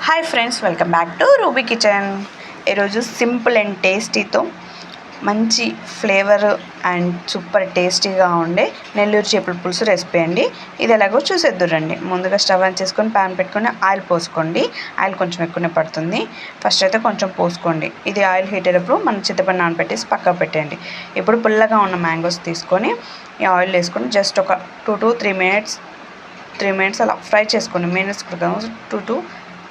Hi friends, welcome back to ruby kitchen. ఈరోజు simple and టేస్టీతో మంచి flavour and super టేస్టీగా ఉండే నెల్లూరు చేపల పులుసు రెసిపీ అండి. ఇది ఎలాగో చూసేద్దు రండి. ముందుగా స్టవ్ ఆన్ చేసుకొని ప్యాన్ పెట్టుకొని ఆయిల్ పోసుకోండి. ఆయిల్ కొంచెం ఎక్కువనే పడుతుంది. ఫస్ట్ అయితే కొంచెం పోసుకోండి. ఇది ఆయిల్ హీట్ అయినప్పుడు మనం చింతపండు నానబెట్టేసి పక్కకు పెట్టండి. ఇప్పుడు పుల్లగా ఉన్న మ్యాంగోస్ తీసుకొని ఈ ఆయిల్ వేసుకొని జస్ట్ ఒక 2 to 3 మినిట్స్ అలా ఫ్రై చేసుకోండి. మినిట్స్ 2 to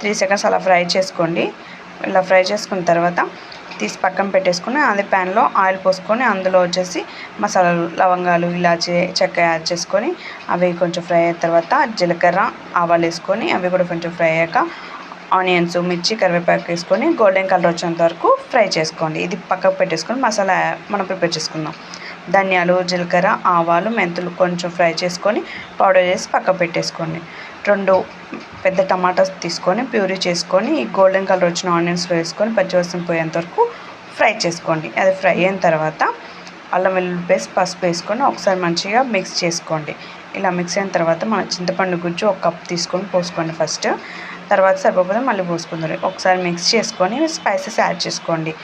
3 సెకండ్స్ అలా ఫ్రై చేసుకోండి. ఇలా ఫ్రై చేసుకున్న తర్వాత తీసి పక్కన పెట్టేసుకొని అదే ప్యాన్లో ఆయిల్ పోసుకొని అందులో వచ్చేసి మసాలాలు, లవంగాలు, ఇలాచి, చెక్క యాడ్ చేసుకొని అవి కొంచెం ఫ్రై అయిన తర్వాత జీలకర్ర, ఆవాలు వేసుకొని అవి కూడా కొంచెం ఫ్రై అయ్యాక ఆనియన్స్, మిర్చి, కరివేపాకు వేసుకొని గోల్డెన్ కలర్ వచ్చేంత వరకు ఫ్రై చేసుకోండి. ఇది పక్కకు పెట్టేసుకొని మసాలా మనం ప్రిపేర్ చేసుకుందాం. ధనియాలు, జీలకర్ర, ఆవాలు, మెంతులు కొంచెం ఫ్రై చేసుకొని పౌడర్ చేసి పక్కకు పెట్టేసుకోండి. 2 పెద్ద టమాటాస్ తీసుకొని ప్యూరీ చేసుకొని ఈ గోల్డెన్ కలర్ వచ్చిన ఆనియన్స్లో వేసుకొని పచ్చివాసన పోయేంత వరకు ఫ్రై చేసుకోండి. అది ఫ్రై అయిన తర్వాత అల్లం వెల్లుల్లి పేస్ట్, పసుపు వేసుకొని ఒకసారి మంచిగా మిక్స్ చేసుకోండి. ఇలా మిక్స్ అయిన తర్వాత మన చింతపండు గుజ్జు 1 కప్ తీసుకొని పోసుకోండి. ఫస్ట్ తర్వాత సరిపోతే మళ్ళీ పోసుకుందాం. ఒకసారి మిక్స్ చేసుకొని స్పైసెస్ యాడ్ చేసుకోండి.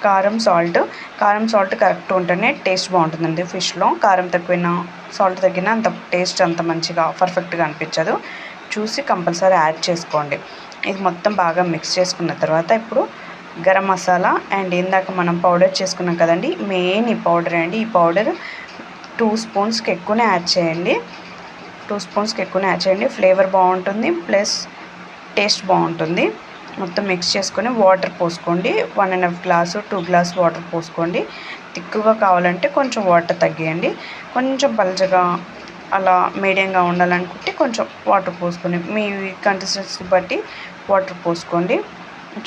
కారం, సాల్ట్ కరెక్ట్ ఉంటేనే టేస్ట్ బాగుంటుందండి. ఫిష్లో కారం తక్కువైనా, సాల్ట్ తగ్గినా అంత టేస్ట్ అంత మంచిగా పర్ఫెక్ట్గా అనిపించదు. చూసి కంపల్సరీ యాడ్ చేసుకోండి. ఇది మొత్తం బాగా మిక్స్ చేసుకున్న తర్వాత ఇప్పుడు గరం మసాలా అండ్ ఇందాక మనం పౌడర్ చేసుకున్నాం కదండి, మెయిన్ ఈ పౌడర్ అండి. ఈ పౌడర్ 2 స్పూన్స్కి ఎక్కువనే యాడ్ చేయండి. 2 స్పూన్స్కి ఎక్కువనే యాడ్ చేయండి. ఫ్లేవర్ బాగుంటుంది, ప్లస్ టేస్ట్ బాగుంటుంది. మొత్తం మిక్స్ చేసుకొని వాటర్ పోసుకోండి. 1.5 గ్లాసు 2 గ్లాస్ వాటర్ పోసుకోండి. తిక్కుగా కావాలంటే కొంచెం వాటర్ తగ్గియండి. కొంచెం పలచగా అలా మీడియంగా ఉండాలనుకుంటే కొంచెం వాటర్ పోసుకొని మీ కన్సిస్టెన్సీ బట్టి వాటర్ పోసుకోండి.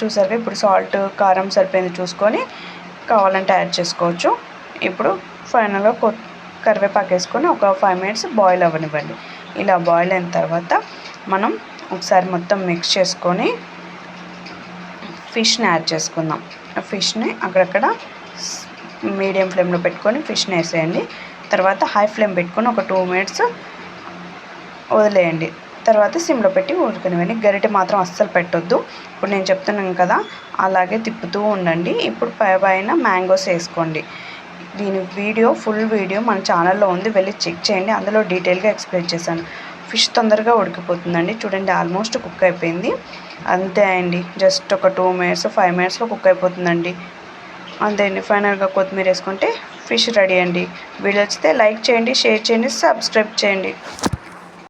చూసారుగా ఇప్పుడు సాల్ట్, కారం సరిపోయింది చూసుకొని కావాలంటే యాడ్ చేసుకోవచ్చు. ఇప్పుడు ఫైనల్గా కరివేపాకు వేసుకొని ఒక 5 మినిట్స్ బాయిల్ అవ్వనివ్వండి. ఇలా బాయిల్ అయిన తర్వాత మనం ఒకసారి మొత్తం మిక్స్ చేసుకొని ఫిష్ని యాడ్ చేసుకుందాం. ఫిష్ని అక్కడక్కడ మీడియం ఫ్లేమ్లో పెట్టుకొని ఫిష్ని వేసేయండి. తర్వాత హై ఫ్లేమ్ పెట్టుకొని ఒక 2 మినిట్స్ వదిలేయండి. తర్వాత సిమ్లో పెట్టి ఉడకనివ్వండి. గరిటె మాత్రం అస్సలు పెట్టొద్దు. ఇప్పుడు నేను చెప్తున్నాను కదా, అలాగే తిప్పుతూ ఉండండి. ఇప్పుడు పైన మ్యాంగోస్ వేసుకోండి. దీని ఫుల్ వీడియో మన ఛానల్లో ఉంది, వెళ్ళి చెక్ చేయండి. అందులో డీటెయిల్గా ఎక్స్ప్లెయిన్ చేశాను. ఫిష్ తొందరగా ఉడికిపోతుందండి. చూడండి, ఆల్మోస్ట్ కుక్ అయిపోయింది. అంతే అండి, జస్ట్ ఒక 2 మినిట్స్ 5 మినిట్స్లో కుక్ అయిపోతుందండి. అంతే అండి. ఫైనల్గా కొత్తిమీర వేసుకుంటే ఫిష్ రెడీ అండి. వీడియో నచ్చితే లైక్ చేయండి, షేర్ చేయండి, సబ్స్క్రైబ్ చేయండి.